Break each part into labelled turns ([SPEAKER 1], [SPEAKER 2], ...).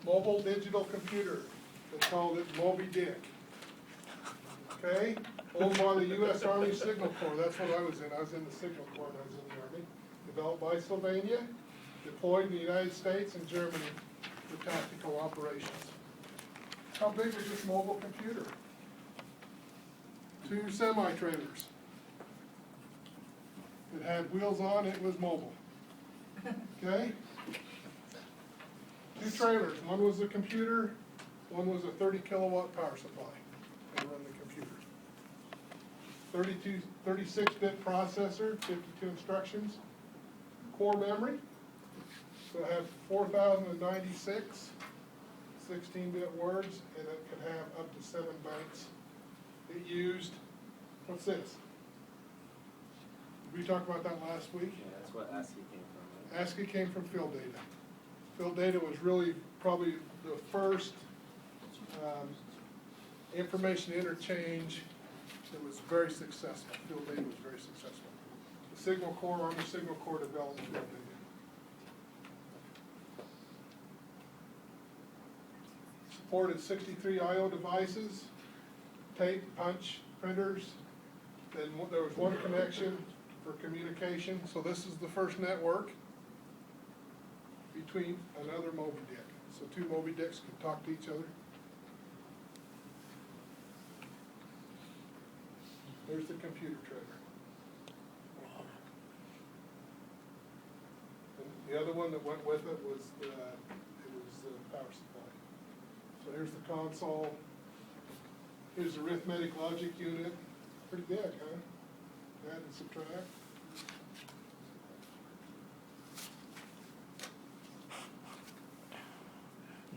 [SPEAKER 1] mobile digital computer. They called it Moby Dick. Okay? Owned by the U.S. Army Signal Corps. That's what I was in. I was in the Signal Corps when I was in the Army. Developed by Sylvania. Deployed in the United States and Germany for tactical operations. How big was this mobile computer? 2 semi-trailers. It had wheels on, it was mobile. Okay? 2 trailers. One was a computer, one was a 30 kilowatt power supply to run the computer. 36-bit processor, 52 instructions. Core memory. So it had 4,096 16-bit words, and it could have up to 7 bytes. It used, what's this? Did we talk about that last week?
[SPEAKER 2] Yeah, that's what ASCII came from. Right?
[SPEAKER 1] ASCII came from field data. Field data was really probably the first information interchange that was very successful. Field data was very successful. The Signal Corps, Army Signal Corps developed field data. Supported 63 I/O devices, tape, punch, printers. Then there was one connection for communication. So this is the first network between another Moby Dick. So 2 Moby Dicks could talk to each other. There's the computer trailer. And the other one that went with it was the power supply. So here's the console. Here's the arithmetic logic unit. Pretty big, huh? Add and subtract.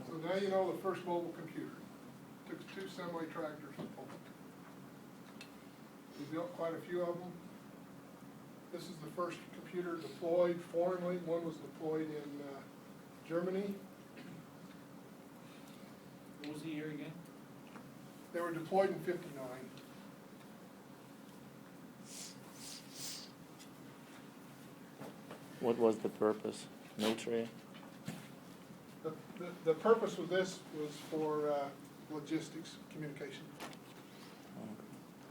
[SPEAKER 1] So now you know the first mobile computer. Took 2 semi-tractors to pull it. We built quite a few of them. This is the first computer deployed foreignly. One was deployed in Germany.
[SPEAKER 3] What was the year again?
[SPEAKER 1] They were deployed in '59.
[SPEAKER 4] What was the purpose? Military?
[SPEAKER 1] The purpose of this was for logistics, communication,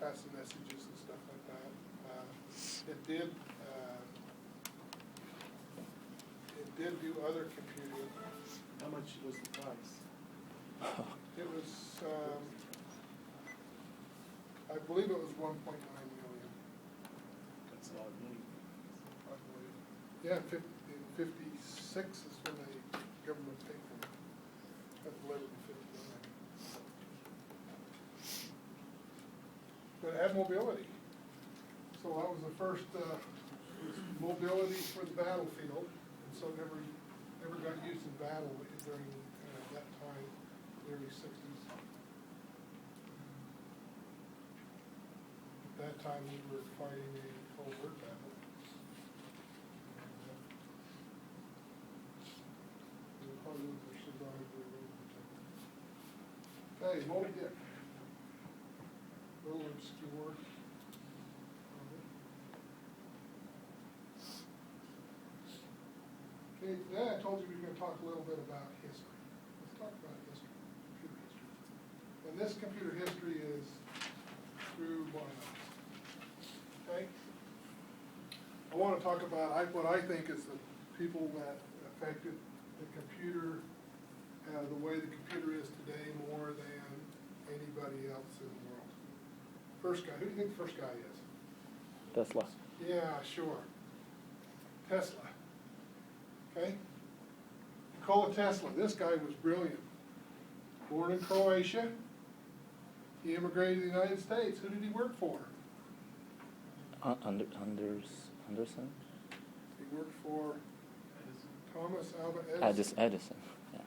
[SPEAKER 1] passing messages and stuff like that. It did do other computing.
[SPEAKER 3] How much was the price?
[SPEAKER 1] It was, I believe it was 1.9 million.
[SPEAKER 3] That's a lot of money.
[SPEAKER 1] I believe. Yeah, in '56 is when the government paid for it. That delivered in '59. But it had mobility. So that was the first mobility for the battlefield, and so never got used in battle during that time, the early '60s. At that time, we were fighting a covert battle. Okay, Moby Dick. A little obscure. Okay, today I told you we were going to talk a little bit about history. Let's talk about history, computer history. And this computer history is through my eyes. Okay? I want to talk about what I think is the people that affected the computer, the way the computer is today more than anybody else in the world. First guy, who do you think the first guy is?
[SPEAKER 4] Tesla.
[SPEAKER 1] Yeah, sure. Tesla. Okay? Nikola Tesla, this guy was brilliant. Born in Croatia. He immigrated to the United States. Who did he work for?
[SPEAKER 4] Anderson?
[SPEAKER 1] He worked for Thomas Alva Edison.
[SPEAKER 4] Edison. Yeah.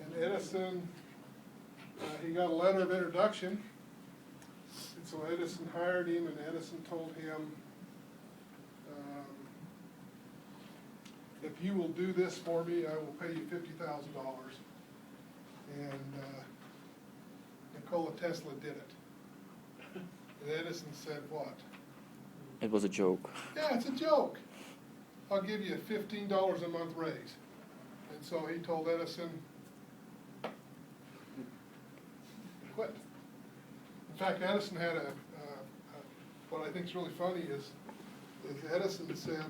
[SPEAKER 1] And Edison, he got a letter of introduction. And so Edison hired him, and Edison told him, if you will do this for me, I will pay you $50,000. And Nikola Tesla did it. And Edison said what?
[SPEAKER 4] It was a joke.
[SPEAKER 1] Yeah, it's a joke. I'll give you a $15 a month raise. And so he told Edison, quit. In fact, Edison had what I think is really funny is Edison said,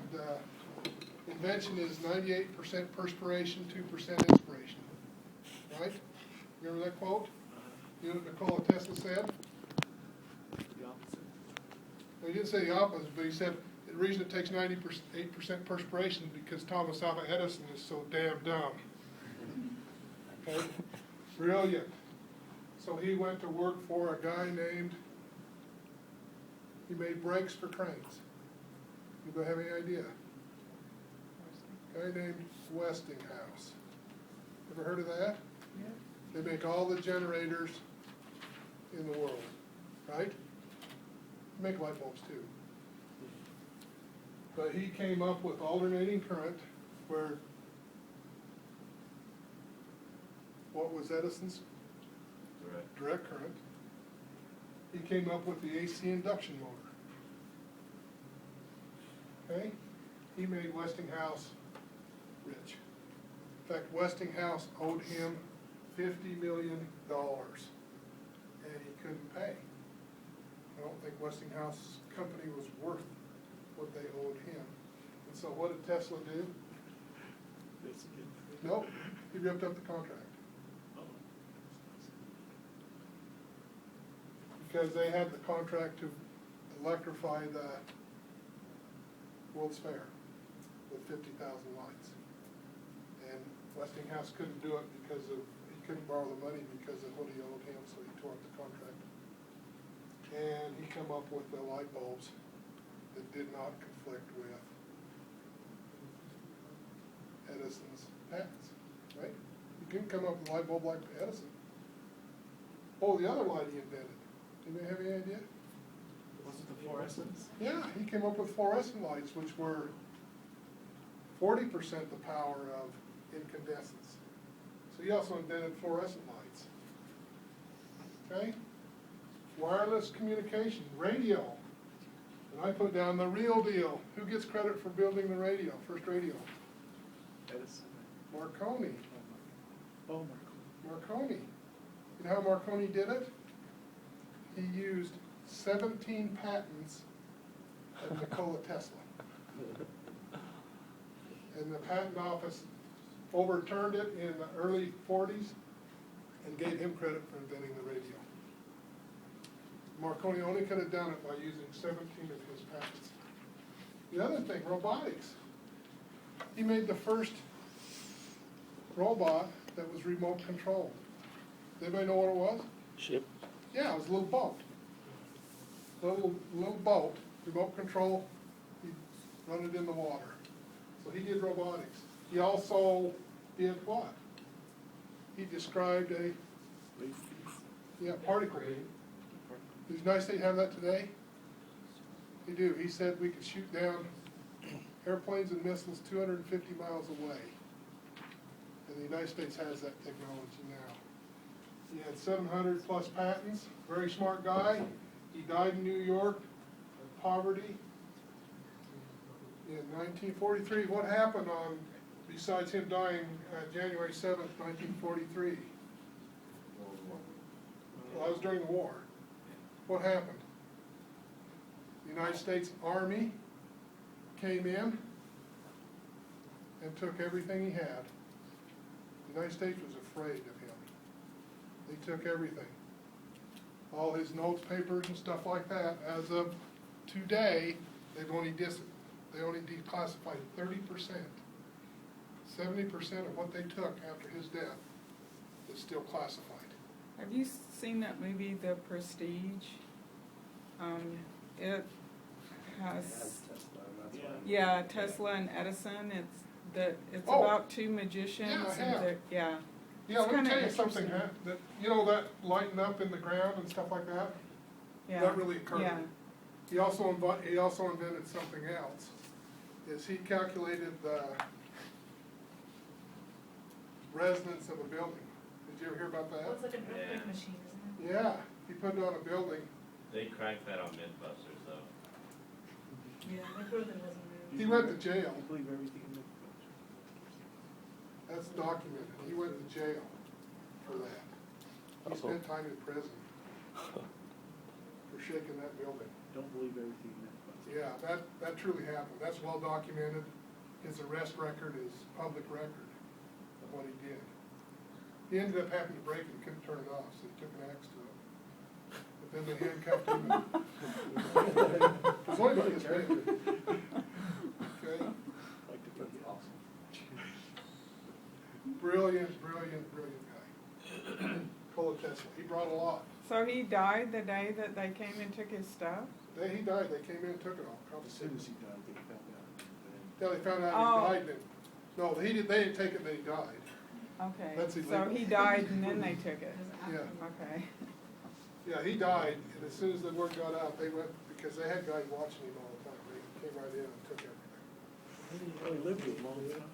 [SPEAKER 1] invention is 98% perspiration, 2% inspiration, right? Remember that quote? You know what Nikola Tesla said?
[SPEAKER 3] The opposite.
[SPEAKER 1] He didn't say the opposite, but he said the reason it takes 98% perspiration is because Thomas Alva Edison is so damn dumb. Okay? Brilliant. So he went to work for a guy named, he made brakes for trains. Anybody have any idea? A guy named Westinghouse. Ever heard of that?
[SPEAKER 5] Yeah.
[SPEAKER 1] They make all the generators in the world, right? They make light bulbs too. But he came up with alternating current where, what was Edison's? Direct current. He came up with the AC induction motor. Okay? He made Westinghouse rich. In fact, Westinghouse owed him $50 million, and he couldn't pay. I don't think Westinghouse company was worth what they owed him. And so what did Tesla do? Nope, he ripped up the contract. Because they had the contract to electrify the World's Fair with 50,000 lights. And Westinghouse couldn't do it because of, he couldn't borrow the money because of what he owed him, so he tore up the contract. And he came up with the light bulbs that did not conflict with Edison's patents, right? You couldn't come up with a light bulb like Edison. Oh, the other light he invented. Anybody have any idea?
[SPEAKER 3] Was it the fluorescence?
[SPEAKER 1] Yeah, he came up with fluorescent lights, which were 40% the power of incandescence. So he also invented fluorescent lights. Okay? Wireless communication, radio. And I put down the real deal. Who gets credit for building the radio, first radio?
[SPEAKER 3] Edison.
[SPEAKER 1] Marconi.
[SPEAKER 3] Oh,
[SPEAKER 1] Marconi. You know how Marconi did it? He used 17 patents of Nikola Tesla. And the patent office overturned it in the early 40s and gave him credit for inventing the radio. Marconi only could have done it by using 17 of his patents. The other thing, robotics. He made the first robot that was remote controlled. Does anybody know what it was?
[SPEAKER 4] Ship.
[SPEAKER 1] Yeah, it was a little boat. Little boat, remote control, he'd run it in the water. So he did robotics. He also did what? He described a, particle beam. Does United States have that today? They do. He said we could shoot down airplanes and missiles 250 miles away. And the United States has that technology now. He had 700 plus patents, very smart guy. He died in New York in poverty in 1943. What happened on, besides him dying January 7th, 1943? Well, that was during the war. What happened? The United States Army came in and took everything he had. The United States was afraid of him. They took everything. All his notes, papers, and stuff like that. As of today, they've only declassified 30%. 70% of what they took after his death is still classified.
[SPEAKER 5] Have you seen that movie, The Prestige? It has,
[SPEAKER 2] Tesla, and that's why.
[SPEAKER 5] yeah, Tesla and Edison. It's
[SPEAKER 1] Oh.
[SPEAKER 5] about two magicians.
[SPEAKER 1] Yeah, I
[SPEAKER 5] and
[SPEAKER 1] have.
[SPEAKER 5] yeah.
[SPEAKER 1] Yeah,
[SPEAKER 5] It's
[SPEAKER 1] let me
[SPEAKER 5] kinda
[SPEAKER 1] tell you something,
[SPEAKER 5] interesting.
[SPEAKER 1] that, you know that lighting up in the ground and stuff like that?
[SPEAKER 5] Yeah.
[SPEAKER 1] That really occurred.
[SPEAKER 5] Yeah.
[SPEAKER 1] He also invented something else, is he calculated the resonance of a building. Did you ever hear about that?
[SPEAKER 6] Well, it's like an
[SPEAKER 2] Yeah.
[SPEAKER 6] earthquake machine, isn't it?
[SPEAKER 1] Yeah, he put it on a building.
[SPEAKER 2] They cracked that on Mythbusters though.
[SPEAKER 6] Yeah. My brother wasn't
[SPEAKER 1] He went to jail.
[SPEAKER 3] I believe everything in the.
[SPEAKER 1] That's documented. He went to jail for that. He spent time in prison. for shaking that building.
[SPEAKER 3] Don't believe everything Mythbusters.
[SPEAKER 1] Yeah, that truly happened. That's well documented. His arrest record is public record of what he did. He ended up having to break it, he couldn't turn it off, so he took an axe to it. But then they handcuffed him. It was only like this big. Okay?
[SPEAKER 3] Like to put awesome.
[SPEAKER 1] Brilliant guy. Nikola Tesla. He brought a lot.
[SPEAKER 5] So he died the day that they came and took his stuff?
[SPEAKER 1] The day he died, they came in and took it all.
[SPEAKER 3] As soon as he died, they found out.
[SPEAKER 1] Yeah, they found out
[SPEAKER 5] Oh.
[SPEAKER 1] he died then. No, they didn't take it, then he died.
[SPEAKER 5] Okay,
[SPEAKER 1] That's
[SPEAKER 5] so
[SPEAKER 1] illegal.
[SPEAKER 5] he died and then they took it?
[SPEAKER 1] Yeah.
[SPEAKER 5] Okay.
[SPEAKER 1] Yeah, he died, and as soon as the word got out, they went, because they had guys watching him all the time, they came right in and took everything.
[SPEAKER 3] Well, he lived a long time.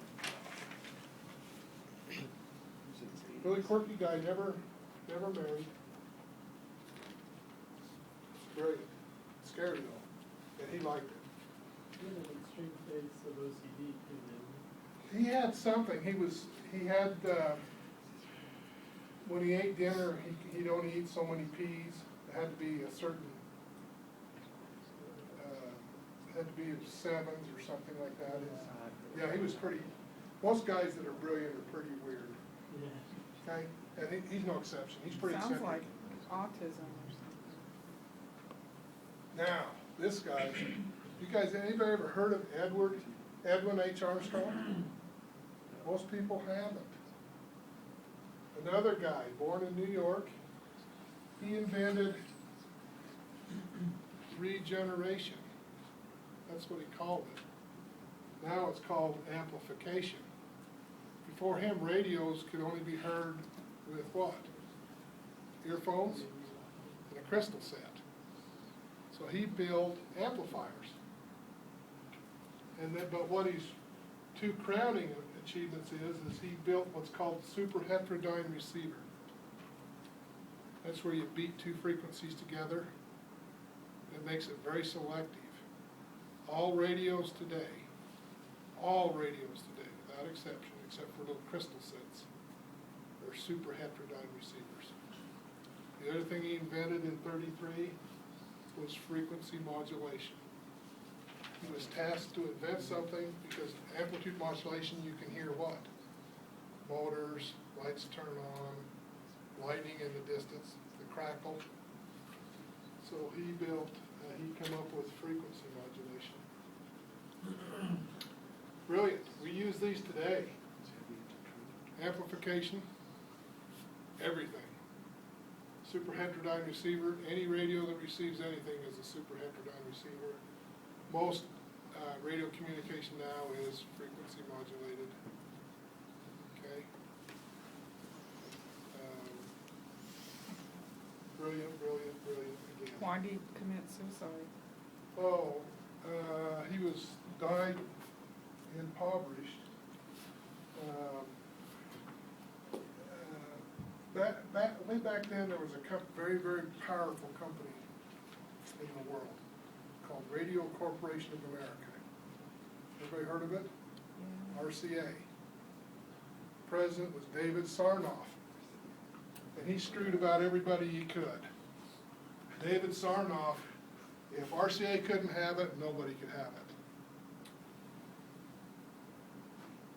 [SPEAKER 1] Really quirky guy, never married. Brilliant, scary though, and he liked it.
[SPEAKER 7] He had an extreme case of OCD too, then.
[SPEAKER 1] He had something, he had, when he ate dinner, he'd only eat so many peas. It had to be a certain, had to be in sevens or something like that. Yeah, he was pretty, most guys that are brilliant are pretty weird,
[SPEAKER 7] Yeah.
[SPEAKER 1] okay? And he's no exception, he's pretty
[SPEAKER 5] Sounds
[SPEAKER 1] eccentric.
[SPEAKER 5] like autism or something.
[SPEAKER 1] Now, this guy, you guys, anybody ever heard of Edwin H. Armstrong? Most people haven't. Another guy, born in New York, he invented regeneration. That's what he called it. Now it's called amplification. Before him, radios could only be heard with what? Earphones and a crystal set. So he built amplifiers. And then, but what his two crowning achievements is he built what's called super heterodyne receiver. That's where you beat two frequencies together. It makes it very selective. All radios today, without exception, except for little crystal sets, are super heterodyne receivers. The other thing he invented in '33 was frequency modulation. He was tasked to invent something because amplitude modulation, you can hear what? Motors, lights turn on, lightning in the distance, the crackle. So he came up with frequency modulation. Brilliant. We use these today. Amplification, everything. Super heterodyne receiver, any radio that receives anything is a super heterodyne receiver. Most radio communication now is frequency modulated. Okay. Brilliant again.
[SPEAKER 5] Why did he commit suicide?
[SPEAKER 1] Oh, he died impoverished. Way back then, there was a very powerful company in the world called Radio Corporation of America. Everybody heard of it?
[SPEAKER 5] Yeah.
[SPEAKER 1] RCA. President was David Sarnoff, and he screwed about everybody he could. David Sarnoff, if RCA couldn't have it, nobody could have it.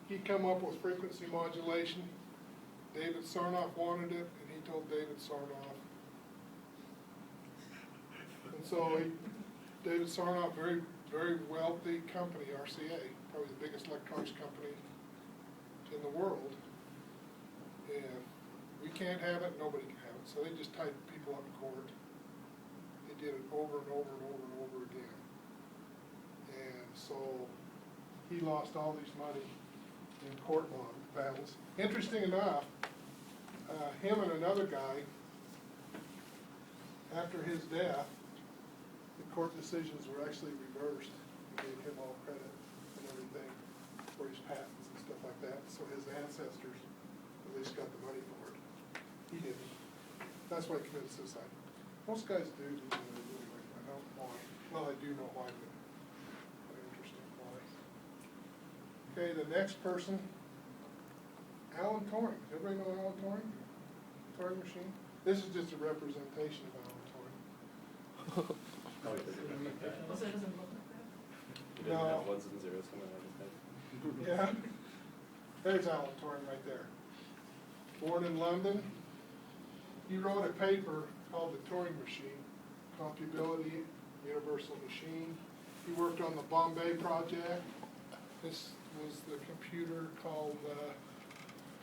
[SPEAKER 1] He come up with frequency modulation. David Sarnoff wanted it, and he told David Sarnoff. And so David Sarnoff, very wealthy company, RCA, probably the biggest electronics company in the world. If we can't have it, nobody can have it. So they just tied people up in court. They did it over and over and over and over again. And so he lost all this money in court battles. Interesting enough, him and another guy, after his death, the court decisions were actually reversed. They gave him all credit and everything for his patents and stuff like that. So his ancestors at least got the money for it. He didn't. That's why he committed suicide. Most guys do what they do. I don't know why. Well, I do know why, but very interesting why. Okay, the next person, Alan Turing. Does everybody know Alan Turing? Turing machine? This is just a representation of Alan Turing.
[SPEAKER 2] Oh, it doesn't look like that.
[SPEAKER 6] Also, it doesn't look like that.
[SPEAKER 2] It doesn't
[SPEAKER 1] No.
[SPEAKER 2] have ones and zeros coming out of his head.
[SPEAKER 1] Yeah, there's Alan Turing right there. Born in London, he wrote a paper called the Turing Machine, Computability, Universal Machine. He worked on the Bombay project. This was the computer called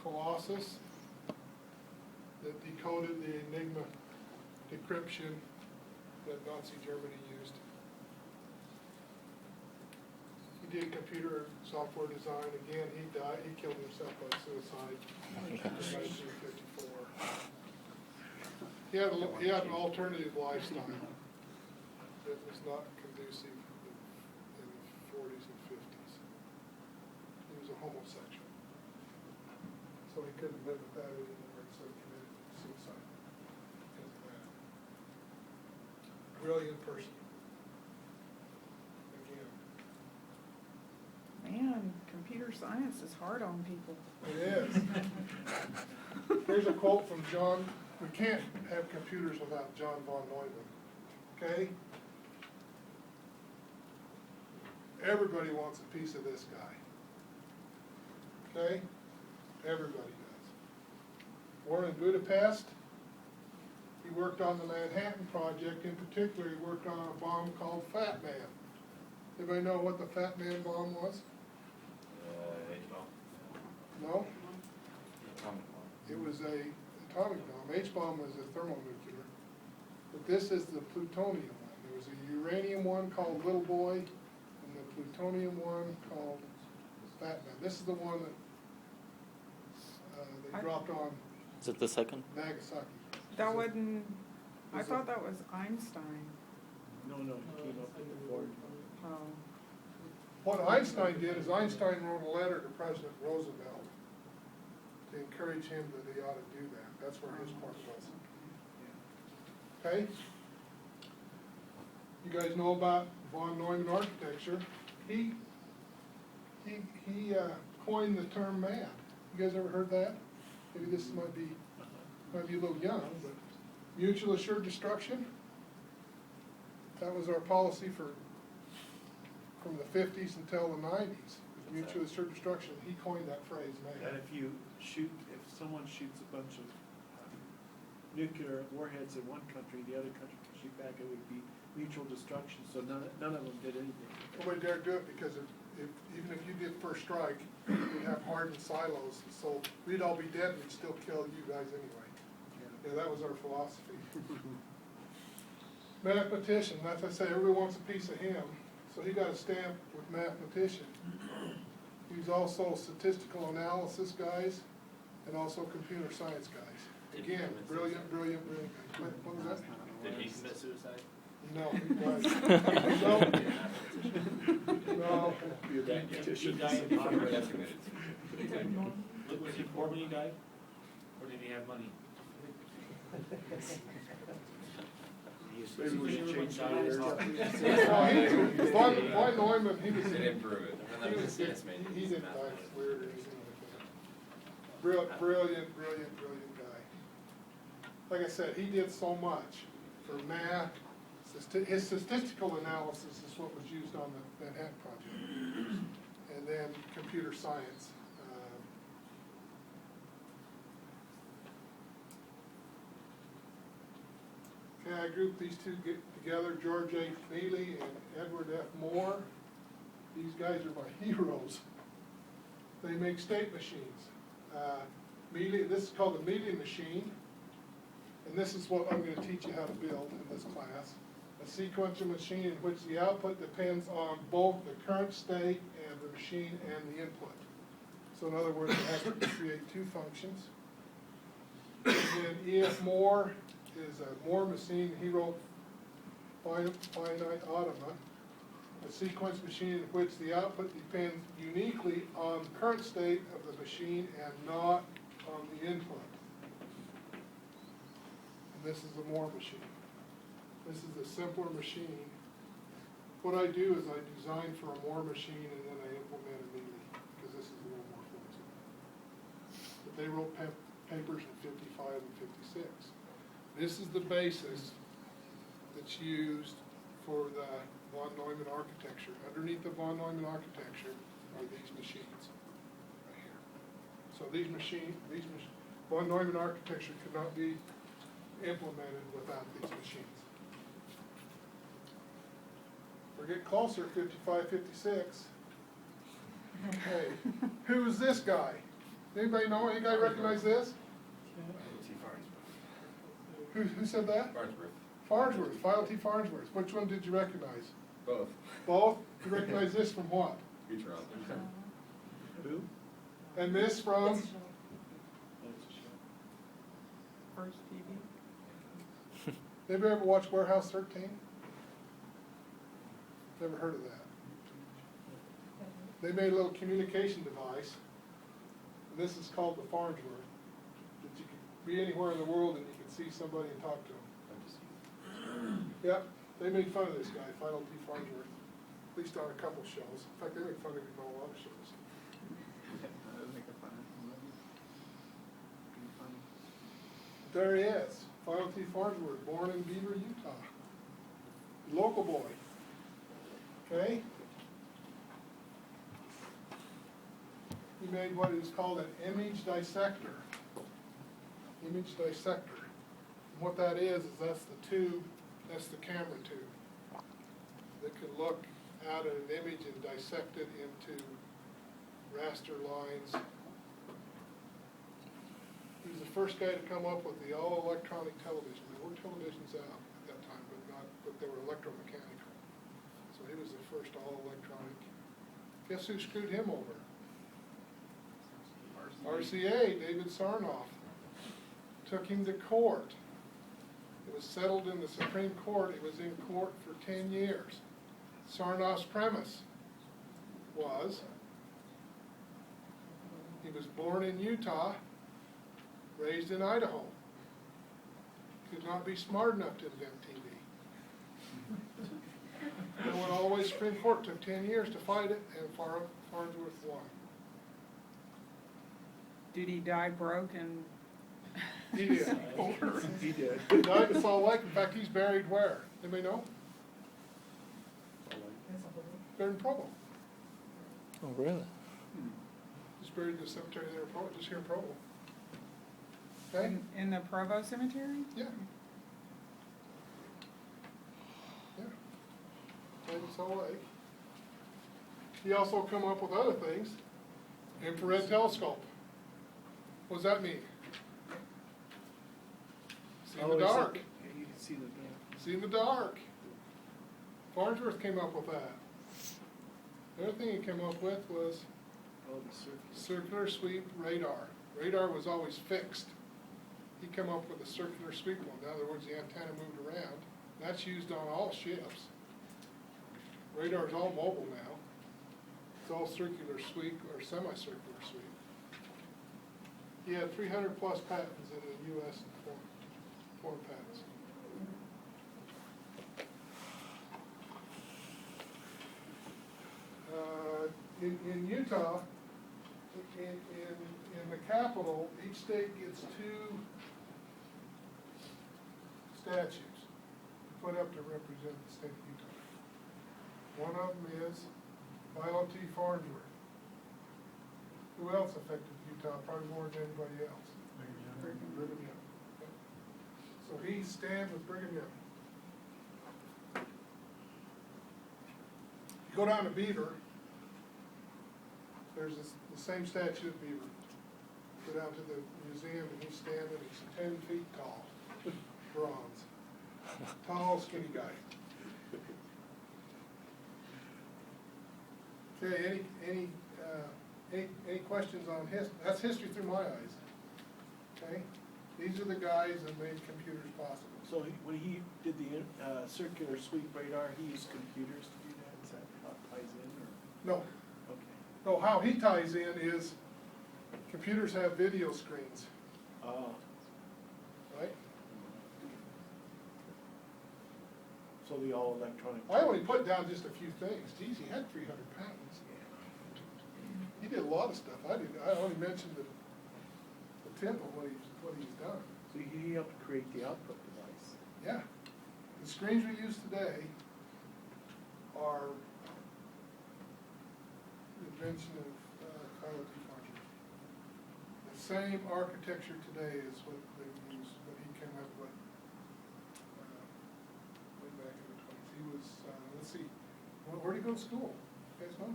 [SPEAKER 1] Colossus that decoded the Enigma decryption that Nazi Germany used. He did computer software design. Again, he died, he killed himself by suicide in 1954. He had an alternative lifestyle that was not conducive in the 40s and 50s. He was a homosexual. So he couldn't live with that anymore, so he committed suicide because of that. Brilliant person. Again.
[SPEAKER 5] Man, computer science is hard on people.
[SPEAKER 1] It is. Here's a quote from John. We can't have computers without John von Neumann. Okay? Everybody wants a piece of this guy. Okay? Everybody does. Born in Budapest. He worked on the Manhattan Project. In particular, he worked on a bomb called Fat Man. Anybody know what the Fat Man bomb was?
[SPEAKER 2] H-bomb.
[SPEAKER 1] No?
[SPEAKER 2] Atomic
[SPEAKER 1] It was a atomic bomb. H-bomb was a thermonuclear. But this is the plutonium one. There was a uranium one called Little Boy, and the plutonium one called Fat Man. This is the one that they dropped on
[SPEAKER 4] Is it the second?
[SPEAKER 1] Nagasaki.
[SPEAKER 5] That wasn't, I
[SPEAKER 1] Was it-
[SPEAKER 5] thought that was Einstein.
[SPEAKER 3] No, he came up with the board.
[SPEAKER 5] Oh,
[SPEAKER 1] What Einstein did is Einstein wrote a letter to President Roosevelt to encourage him that he ought to do that. That's where his part was. Okay? You guys know about von Neumann architecture. He coined the term MAD. You guys ever heard that? Maybe this might be a little young, but mutual assured destruction. That was our policy from the 50s until the 90s. Mutual assured destruction. He coined that phrase,
[SPEAKER 3] That
[SPEAKER 1] MAD.
[SPEAKER 3] if someone shoots a bunch of nuclear warheads in one country, the other country can shoot back, it would be mutual destruction, so none of them did anything.
[SPEAKER 1] Nobody dared do it because even if you did first strike, we'd have hardened silos, so we'd all be dead and we'd still kill you guys anyway. Yeah, that was our philosophy. Mathematician, as I say, everybody wants a piece of him, so he got a stamp with mathematician. He's also statistical analysis guys and also computer science guys. Again, brilliant. What was that?
[SPEAKER 2] Did he commit suicide?
[SPEAKER 1] No, he died. No.
[SPEAKER 3] Be a mathematician.
[SPEAKER 8] He died in poverty. Was he poor when he died? Or did he have money?
[SPEAKER 3] Maybe we should change the
[SPEAKER 8] Everyone
[SPEAKER 3] years.
[SPEAKER 8] dies.
[SPEAKER 1] Von Neumann, he was.
[SPEAKER 2] They didn't prove it.
[SPEAKER 1] He was, he didn't die weird or anything like that. Brilliant guy. Like I said, he did so much for math. His statistical analysis is what was used on the Manhattan Project. And then computer science. Okay, I grouped these two together, George H. Mealy and Edward F. Moore. These guys are my heroes. They make state machines. Mealy, this is called the Mealy machine, and this is what I'm going to teach you how to build in this class. A sequential machine in which the output depends on both the current state and the machine and the input. So in other words, it has to create two functions. And then E.F. Moore is a Moore machine. He wrote Finite Automa, a sequence machine in which the output depends uniquely on the current state of the machine and not on the input. And this is the Moore machine. This is a simpler machine. What I do is I design for a Moore machine and then I implement immediately, because this is a little more flexible. But they wrote papers in 55 and 56. This is the basis that's used for the von Neumann architecture. Underneath the von Neumann architecture are these machines right here. So von Neumann architecture could not be implemented without these machines. Or get closer, 55, 56. Okay, who's this guy? Anybody know? Any guy recognize this? Who said that?
[SPEAKER 2] Farnsworth.
[SPEAKER 1] Farnsworth, Philo T. Farnsworth. Which one did you recognize?
[SPEAKER 2] Both.
[SPEAKER 1] Both? You recognize this from what?
[SPEAKER 2] Future authors.
[SPEAKER 3] Who?
[SPEAKER 1] And this from?
[SPEAKER 3] That's a show.
[SPEAKER 5] First TV.
[SPEAKER 1] Anybody ever watched Warehouse 13? Never heard of that. They made a little communication device, and this is called the Farnsworth, that you could be anywhere in the world and you could see somebody and talk to them. Yep, they made fun of this guy, Philo T. Farnsworth, at least on a couple shows. In fact, they make fun of him on a lot of shows. There he is, Philo T. Farnsworth, born in Beaver, Utah. Local boy. Okay? He made what is called an image dissector. Image dissector. And what that is that's the tube, that's the camera tube that can look out at an image and dissect it into raster lines. He was the first guy to come up with the all-electronic television. There were televisions out at that time, but they were electromechanical. So he was the first all-electronic. Guess who screwed him over? RCA, David Sarnoff, took him to court. It was settled in the Supreme Court. It was in court for 10 years. Sarnoff's premise was he was born in Utah, raised in Idaho, could not be smart enough to invent TV. It went all the way to Supreme Court, took 10 years to fight it, and Farnsworth won.
[SPEAKER 5] Did he die broke and?
[SPEAKER 1] He did.
[SPEAKER 3] He did.
[SPEAKER 1] He died in Salt Lake. In fact, he's buried where? Anybody know? Buried in Provo.
[SPEAKER 4] Oh, really?
[SPEAKER 1] He's buried in the cemetery there in Provo, just here in Provo. Okay?
[SPEAKER 5] In the Provo Cemetery?
[SPEAKER 1] Yeah. Yeah. Died in Salt Lake. He also come up with other things. Infrared telescope. What does that mean? See in the dark.
[SPEAKER 3] Yeah, you can see the dark.
[SPEAKER 1] See in the dark. Farnsworth came up with that. The other thing he came up with was
[SPEAKER 3] Oh, the circular.
[SPEAKER 1] circular sweep radar. Radar was always fixed. He came up with a circular sweep one. In other words, the antenna moved around. That's used on all ships. Radar's all mobile now. It's all circular sweep or semicircular sweep. He had 300 plus patents in the U.S. and foreign patents. In Utah, in the capital, each state gets 2 statues put up to represent the state of Utah. One of them is Philo T. Farnsworth. Who else affected Utah? Probably more than anybody else. Brigham Young. So he stands with Brigham Young. You go down to Beaver, there's the same statue of Beaver. Go down to the museum and he's standing, he's 10 feet tall, bronze. Tall, skinny guy. Okay, any questions on that's history through my eyes. Okay? These are the guys that made computers possible.
[SPEAKER 3] So when he did the circular sweep radar, he used computers to do that? Is that how it ties in, or?
[SPEAKER 1] No.
[SPEAKER 3] Okay.
[SPEAKER 1] No, how he ties in is computers have video screens,
[SPEAKER 3] Oh,
[SPEAKER 1] right?
[SPEAKER 3] so the all electronic.
[SPEAKER 1] I only put down just a few things. Geez, he had 300 patents. He did a lot of stuff. I only mentioned the tip of what he's done.
[SPEAKER 3] So he helped create the output device.
[SPEAKER 1] Yeah. The screens we use today are the invention of Kyle T. Farnsworth. The same architecture today is what they use, what he came up with way back in the 20s. He was, let's see, where'd he go to school? You guys know?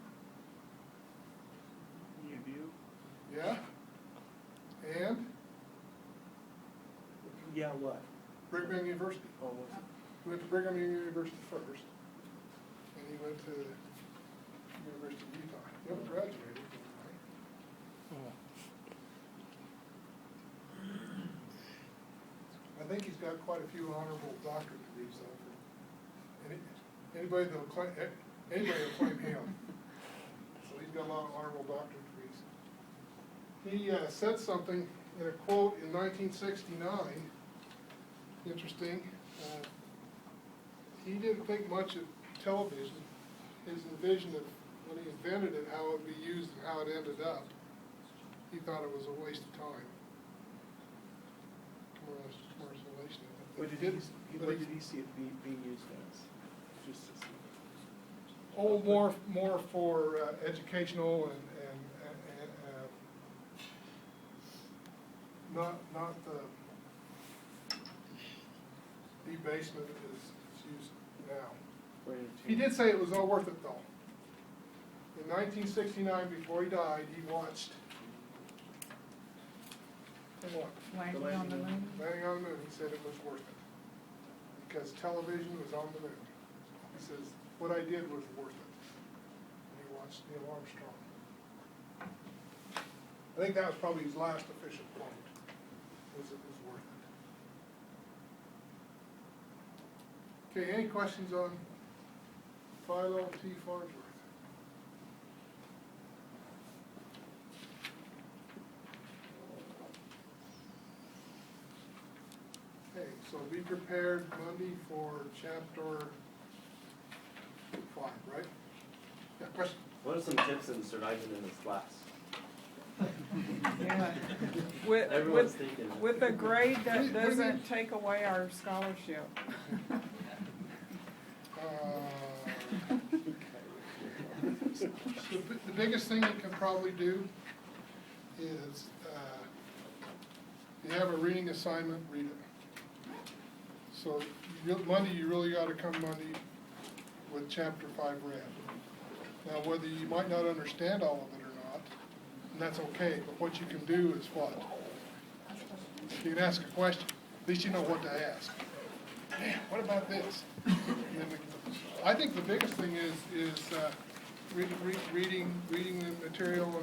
[SPEAKER 3] UVU?
[SPEAKER 1] Yeah? And
[SPEAKER 3] Yeah, what?
[SPEAKER 1] Brigham Young University.
[SPEAKER 3] Oh, was it?
[SPEAKER 1] He went to Brigham Young University first, and he went to University of Utah. He never graduated, right?
[SPEAKER 4] Oh.
[SPEAKER 1] I think he's got quite a few honorable doctorate degrees though. Anybody that'll claim him. So he's got a lot of honorable doctorate degrees. He said something in a quote in 1969, interesting. He didn't think much of television. His vision of when he invented it, how it would be used and how it ended up, he thought it was a waste of time. Commercialization of it.
[SPEAKER 3] What
[SPEAKER 1] But
[SPEAKER 3] did
[SPEAKER 1] but
[SPEAKER 3] what did he see it being used as? Just to see.
[SPEAKER 1] Oh, more for educational and not the debasement as it's used now.
[SPEAKER 3] For
[SPEAKER 1] He did say it was all worth it though. In 1969, before he died, he watched, what?
[SPEAKER 5] Landing on the moon.
[SPEAKER 1] Landing on the moon. He said it was worth it because television was on the moon. He says, what I did was worth it. And he watched Neil Armstrong. I think that was probably his last official quote, was it was worth it. Okay, any questions on Philo T. Farnsworth? Okay, so be prepared Monday for chapter 5, right? Yeah, question?
[SPEAKER 2] What are some tips in surviving in this class?
[SPEAKER 5] Yeah.
[SPEAKER 2] Everyone's thinking.
[SPEAKER 5] With a grade that doesn't take away our scholarship.
[SPEAKER 1] The biggest thing you can probably do is, if you have a reading assignment, read it. So Monday, you really gotta come Monday with chapter 5 read. Now, whether you might not understand all of it or not, and that's okay, but what you can do is what? You can ask a question, at least you know what to ask. Man, what about this? I think the biggest thing is reading the material